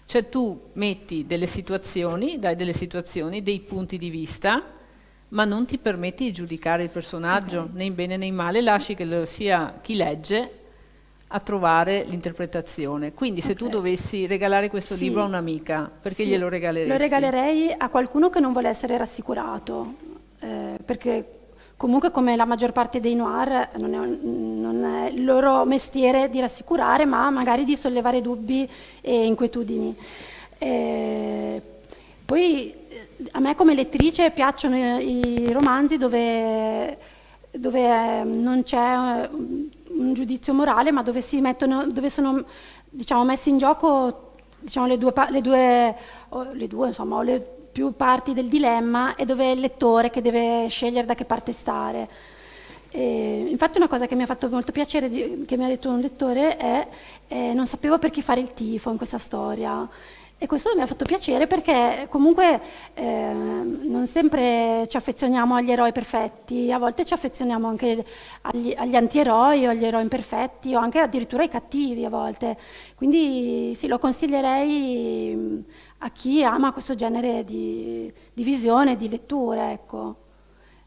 Cioè tu metti delle situazioni, dai delle situazioni, dei punti di vista, ma non ti permetti di giudicare il personaggio, né in bene né in male, lasci che lo sia chi legge a trovare l'interpretazione. Quindi se tu dovessi regalare questo libro a un'amica, perché glielo regaleresti? Lo regalerei a qualcuno che non vuole essere rassicurato, perché comunque come la maggior parte dei noir non è il loro mestiere di rassicurare, ma magari di sollevare dubbi e inquietudini. Poi a me come lettrice piacciono i romanzi dove non c'è un giudizio morale, ma dove sono diciamo, messi in gioco diciamo, le più parti del dilemma, e dove è il lettore che deve scegliere da che parte stare. Infatti una cosa che mi ha fatto molto piacere, che mi ha detto un lettore, è non sapevo per chi fare il tifo in questa storia. E questo mi ha fatto piacere perché comunque non sempre ci affezioniamo agli eroi perfetti, a volte ci affezioniamo anche agli antieroi o agli eroi imperfetti o anche addirittura ai cattivi a volte. Quindi sì, lo consiglierei a chi ama questo genere di visione, di letture, ecco.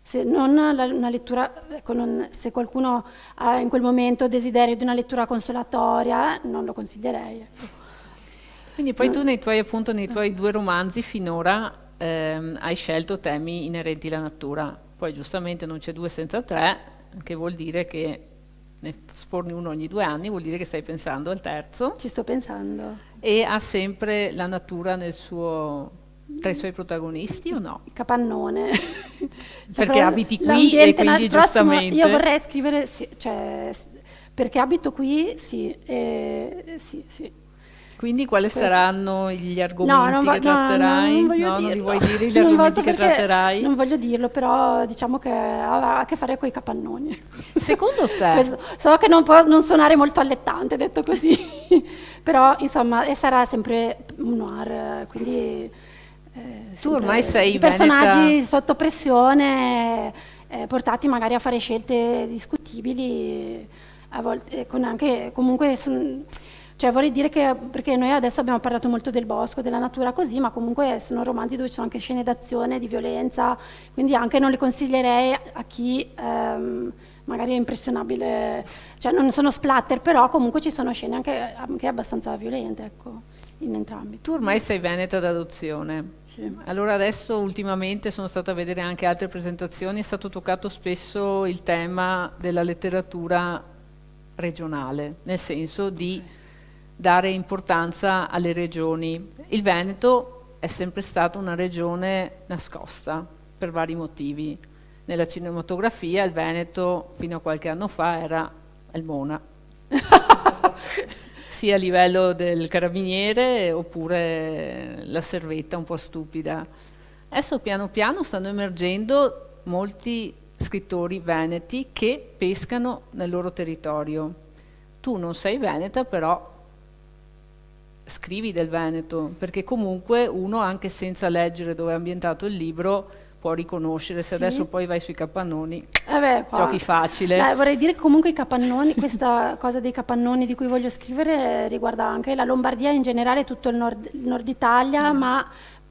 Se non una lettura, ecco, se qualcuno ha in quel momento desiderio di una lettura consolatoria, non lo consiglierei. Ecco. Quindi poi tu nei tuoi 2 romanzi finora hai scelto temi inerenti alla natura, poi giustamente non c'è 2 senza 3, che vuol dire che ne sforni uno ogni 2 anni, vuol dire che stai pensando al terzo. Ci sto pensando. E ha sempre la natura tra i suoi protagonisti o no? Capannone. Perché abiti qui e quindi giustamente... Io vorrei scrivere, sì, cioè, perché abito qui, sì, sì. Quindi quali saranno gli argomenti che tratterai? Non voglio dirlo. Non li vuoi dire gli argomenti che tratterai? Non voglio dirlo, però diciamo che avrà a che fare con i capannoni. Secondo te? So che non può non suonare molto allettante, detto così, però insomma sarà sempre un noir, quindi... tu ormai sei i personaggi sotto pressione, portati magari a fare scelte discutibili, a volte con anche comunque... Cioè vorrei dire che, perché noi adesso abbiamo parlato molto del bosco, della natura così, ma comunque sono romanzi dove ci sono anche scene d'azione, di violenza, quindi anche non li consiglierei a chi magari è impressionabile, cioè non sono splatter, però comunque ci sono scene anche abbastanza violente, ecco, in entrambi. Tu ormai sei veneta d'adozione. Sì. Allora adesso ultimamente sono stata a vedere anche altre presentazioni, è stato toccato spesso il tema della letteratura regionale, nel senso di dare importanza alle regioni. Il Veneto è sempre stata una regione nascosta per vari motivi. Nella cinematografia il Veneto fino a qualche anno fa era il Mona, sia a livello del carabiniere oppure la servetta un po' stupida. Adesso piano piano stanno emergendo molti scrittori veneti che pescano nel loro territorio. Tu non sei veneta, però scrivi del Veneto, perché comunque uno anche senza leggere dove è ambientato il libro può riconoscere. Se adesso poi vai sui capannoni, giochi facile. Vorrei dire che comunque i capannoni, questa cosa dei capannoni di cui voglio scrivere riguarda anche la Lombardia in generale, tutto il nord Italia, ma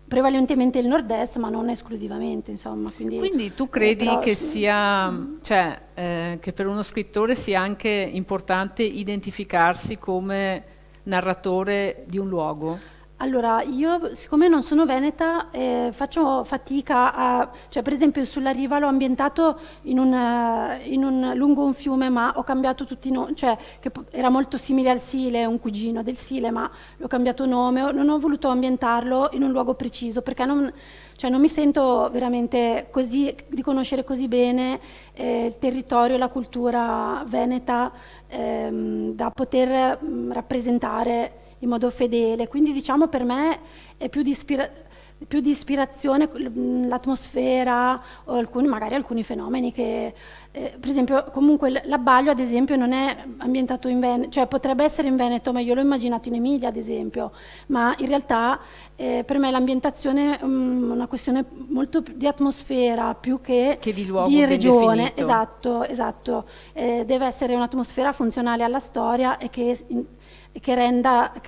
prevalentemente il nord-est, ma non esclusivamente, insomma. Quindi tu credi che sia, che per uno scrittore sia anche importante identificarsi come narratore di un luogo? Allora, io siccome non sono veneta faccio fatica cioè per esempio sulla riva l'ho ambientato lungo un fiume, ma ho cambiato tutti i nomi, cioè che era molto simile al Sile, un cugino del Sile, ma l'ho cambiato nome, non ho voluto ambientarlo in un luogo preciso, perché non mi sento veramente così, di conoscere così bene il territorio e la cultura veneta da poter rappresentare in modo fedele, quindi diciamo per me è più di più di ispirazione, l'atmosfera o magari alcuni fenomeni che, per esempio, comunque l'abbaglio ad esempio non è ambientato in Veneto, cioè potrebbe essere in Veneto, ma io l'ho immaginato in Emilia ad esempio, ma in realtà per me l'ambientazione è una questione molto di atmosfera più che di luogo di ben regione. definito. Esatto. Deve essere un'atmosfera funzionale alla storia e che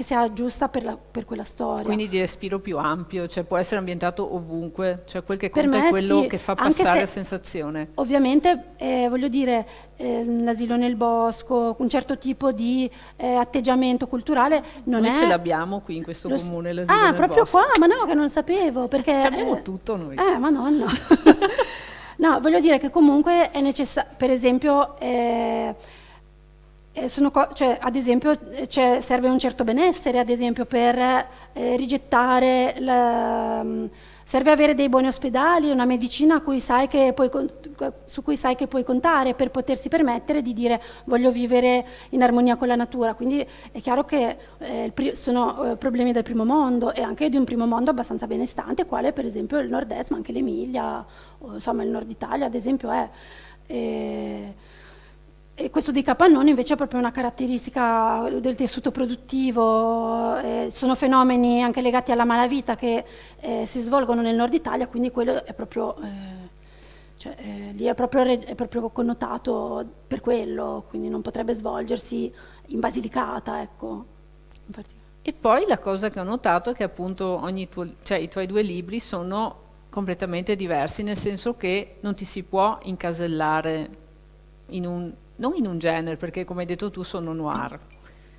sia giusta per quella storia. Quindi di respiro più ampio, cioè può essere ambientato ovunque, cioè quel che Per conta me è quello sì, che fa anche passare se la sensazione. ovviamente, voglio dire, l'asilo nel bosco, un certo tipo di atteggiamento culturale non Noi è... ce l'abbiamo qui in questo comune, l'asilo Ah, nel proprio bosco. qua? Ma no, che non lo sapevo, perché... Ci abbiamo tutto noi. Madonna. No, voglio dire che comunque è necessario, per esempio... cioè, ad esempio serve un certo benessere, ad esempio per rigettare, serve avere dei buoni ospedali, una medicina su cui sai che puoi contare per potersi permettere di dire voglio vivere in armonia con la natura. Quindi è chiaro che sono problemi del primo mondo e anche di un primo mondo abbastanza benestante, quale per esempio il nord-est, ma anche l'Emilia, o, insomma il nord Italia ad esempio è... E questo dei capannoni invece è proprio una caratteristica del tessuto produttivo, sono fenomeni anche legati alla malavita che si svolgono nel nord Italia, quindi quello è proprio, lì è proprio connotato per quello, quindi non potrebbe svolgersi in Basilicata, ecco. E poi la cosa che ho notato è che appunto i tuoi due libri sono completamente diversi, nel senso che non ti si può incasellare non in un genere, perché come hai detto tu sono noir.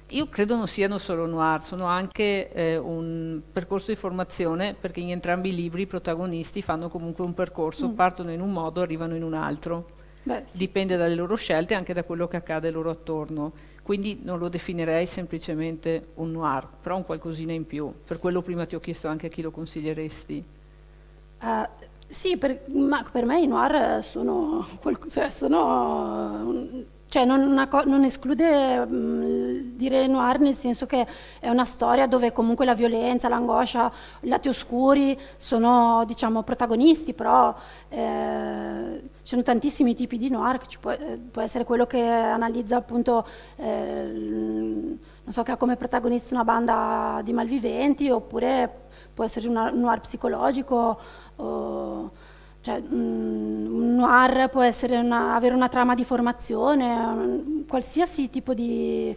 Io credo non siano solo noir, sono anche un percorso di formazione, perché in entrambi i libri i protagonisti fanno comunque un percorso, partono in un modo, arrivano in un altro. Sì. Dipende dalle loro scelte e anche da quello che accade loro attorno. Quindi non lo definirei semplicemente un noir, però un qualcosina in più. Per quello prima ti ho chiesto anche a chi lo consiglieresti. Sì, ma per me i noir non esclude dire noir nel senso che è una storia dove comunque la violenza, l'angoscia, i lati oscuri sono, diciamo, protagonisti, però ci sono tantissimi tipi di noir, che può essere quello che analizza appunto, non so, che ha come protagonista una banda di malviventi, oppure può essere un noir psicologico, un noir può essere avere una trama di formazione, qualsiasi tipo di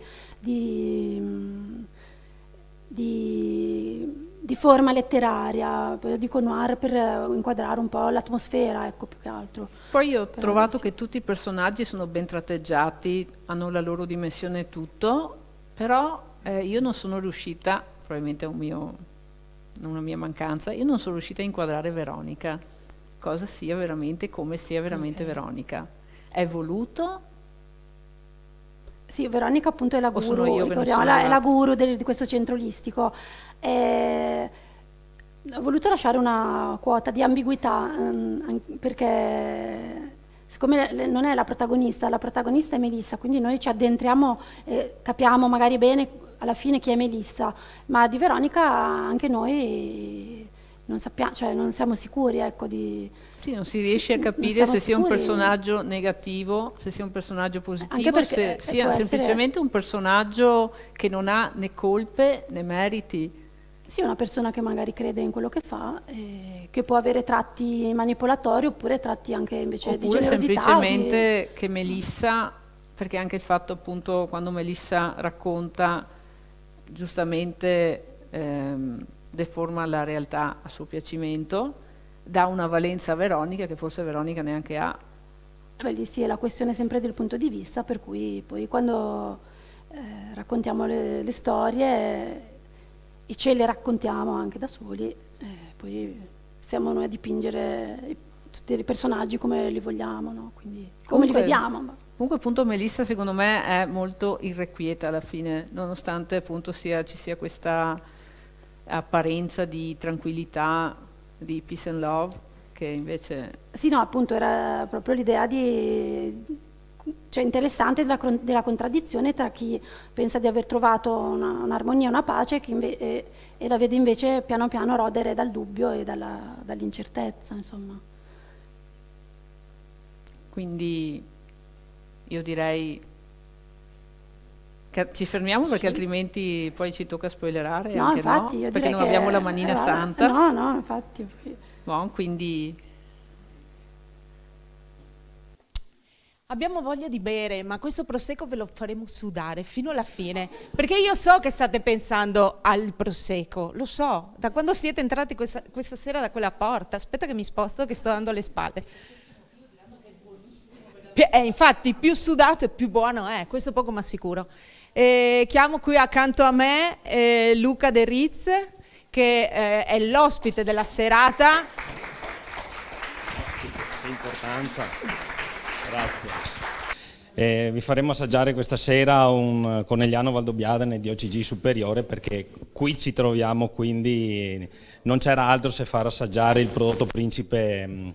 forma letteraria. Io dico noir per inquadrare un po' l'atmosfera, ecco, più che altro. Poi ho trovato che tutti i personaggi sono ben tratteggiati, hanno la loro dimensione e tutto, però io non sono riuscita, probabilmente è una mia mancanza, io non sono riuscita a inquadrare Veronica, cosa sia veramente, come sia veramente Veronica. È voluto? Sì, Veronica appunto è la guru, sono io che non sono è la guru di questo centro olistico. Ho voluto lasciare una quota di ambiguità, perché siccome non è la protagonista è Melissa, quindi noi ci addentriamo, capiamo magari bene alla fine chi è Melissa, ma di Veronica anche noi non sappiamo, cioè non siamo sicuri, ecco, Sì, non si riesce a capire se sia un personaggio negativo, se sia un personaggio positivo, se sia semplicemente un personaggio che non ha né colpe né meriti. Sì, una persona che magari crede in quello che fa, che può avere tratti manipolatori oppure tratti anche invece di generosità. Oppure semplicemente che Melissa, perché anche il fatto appunto quando Melissa racconta giustamente deforma la realtà a suo piacimento, dà una valenza a Veronica che forse Veronica neanche ha. Lì sì, è la questione sempre del punto di vista, per cui poi quando raccontiamo le storie e ce le raccontiamo anche da soli, poi siamo noi a dipingere tutti i personaggi come li vogliamo, no? Quindi come li vediamo. Comunque appunto Melissa secondo me è molto irrequieta alla fine, nonostante appunto ci sia questa apparenza di tranquillità, di peace and love, che invece... Sì, no, appunto era proprio l'idea di cioè interessante della contraddizione tra chi pensa di aver trovato un'armonia, una pace, e la vede invece piano piano rodere dal dubbio e dall'incertezza, insomma. Quindi io direi che ci fermiamo, perché altrimenti poi ci tocca spoilerare. No, anche infatti, no, io perché direi non che abbiamo la manina santa. No, infatti. No, quindi Abbiamo voglia di bere, ma questo prosecco ve lo faremo sudare fino alla fine, perché io so che state pensando al prosecco, lo so, da quando siete entrati questa sera da quella porta. Aspetta che mi sposto, che sto dando le spalle. Infatti, più sudato e più buono è, questo poco ma sicuro. Chiamo qui accanto a me Luca De Riz, che è l'ospite della serata. Che importanza. Grazie. Vi faremo assaggiare questa sera un Conegliano Valdobbiadene di OCG superiore, perché qui ci troviamo, quindi non c'era altro se far assaggiare il prodotto principe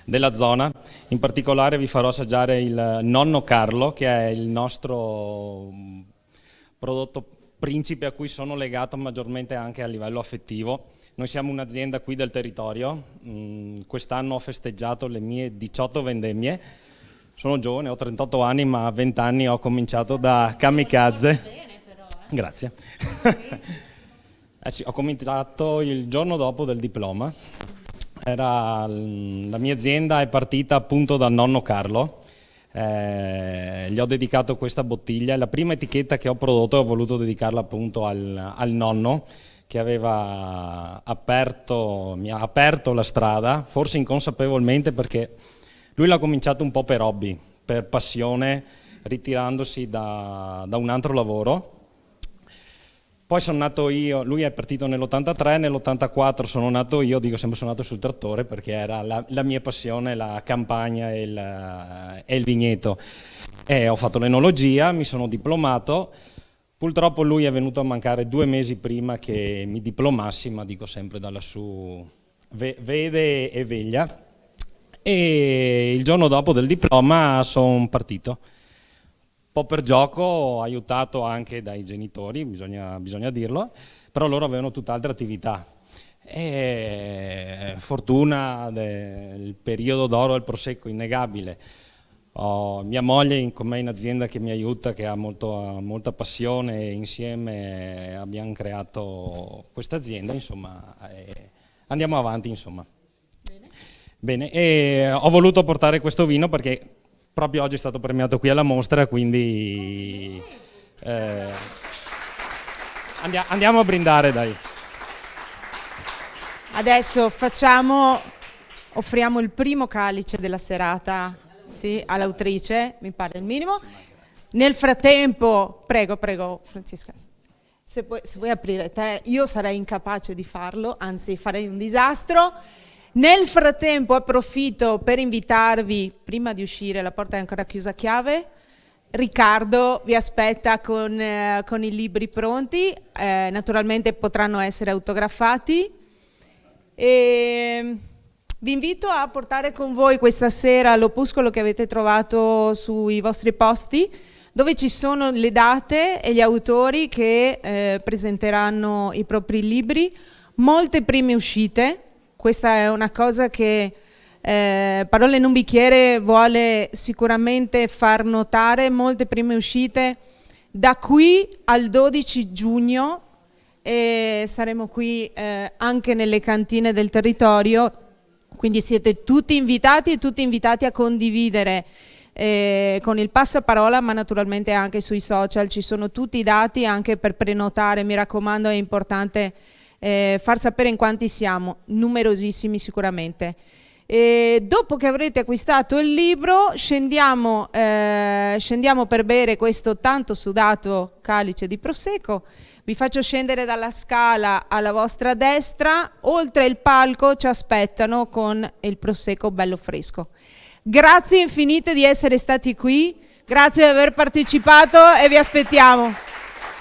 della zona. In particolare vi farò assaggiare il Nonno Carlo, che è il nostro prodotto principe a cui sono legato maggiormente anche a livello affettivo. Noi siamo un'azienda qui del territorio, quest'anno ho festeggiato le mie 18 vendemmie, sono giovane, ho 38 anni, ma a 20 anni ho cominciato da kamikaze. Grazie. Sì, ho cominciato il giorno dopo del diploma. La mia azienda è partita appunto dal Nonno Carlo. Gli ho dedicato questa bottiglia, è la prima etichetta che ho prodotto e ho voluto dedicarla appunto al nonno, che mi ha aperto la strada, forse inconsapevolmente, perché lui l'ha cominciato un po' per hobby, per passione, ritirandosi da un altro lavoro. Poi sono nato io, lui è partito nell'83, nell'84 sono nato io, dico sempre sono nato sul trattore perché era la mia passione, la campagna e il vigneto. Ho fatto l'enologia, mi sono diplomato, purtroppo lui è venuto a mancare 2 mesi prima che mi diplomassi, ma dico sempre da lassù vede e veglia. E il giorno dopo del diploma sono partito. Un po' per gioco, aiutato anche dai genitori, bisogna dirlo, però loro avevano tutt'altra attività. E fortuna del periodo d'oro del prosecco, innegabile. Ho mia moglie con me in azienda che mi aiuta, che ha molta passione, e insieme abbiamo creato questa azienda, insomma, andiamo avanti, insomma. Bene, e ho voluto portare questo vino perché proprio oggi è stato premiato qui alla mostra, quindi andiamo a brindare, dai. Adesso offriamo il primo calice della serata, sì, all'autrice, mi pare il minimo. Nel frattempo, prego Francesca, se vuoi aprire te, io sarei incapace di farlo, anzi farei un disastro. Nel frattempo approfitto per invitarvi, prima di uscire, la porta è ancora chiusa a chiave, Riccardo vi aspetta con i libri pronti, naturalmente potranno essere autografati. E vi invito a portare con voi questa sera l'opuscolo che avete trovato sui vostri posti, dove ci sono le date e gli autori che presenteranno i propri libri, molte prime uscite. Questa è una cosa che Parole in un bicchiere vuole sicuramente far notare, molte prime uscite da qui al 12 giugno e saremo qui anche nelle cantine del territorio, quindi siete tutti invitati a condividere con il passaparola, ma naturalmente anche sui social ci sono tutti i dati anche per prenotare. Mi raccomando, è importante far sapere in quanti siamo, numerosissimi sicuramente. E dopo che avrete acquistato il libro scendiamo per bere questo tanto sudato calice di prosecco. Vi faccio scendere dalla scala alla vostra destra, oltre il palco ci aspettano con il prosecco bello fresco. Grazie infinite di essere stati qui, grazie di aver partecipato e vi aspettiamo.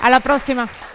Alla prossima.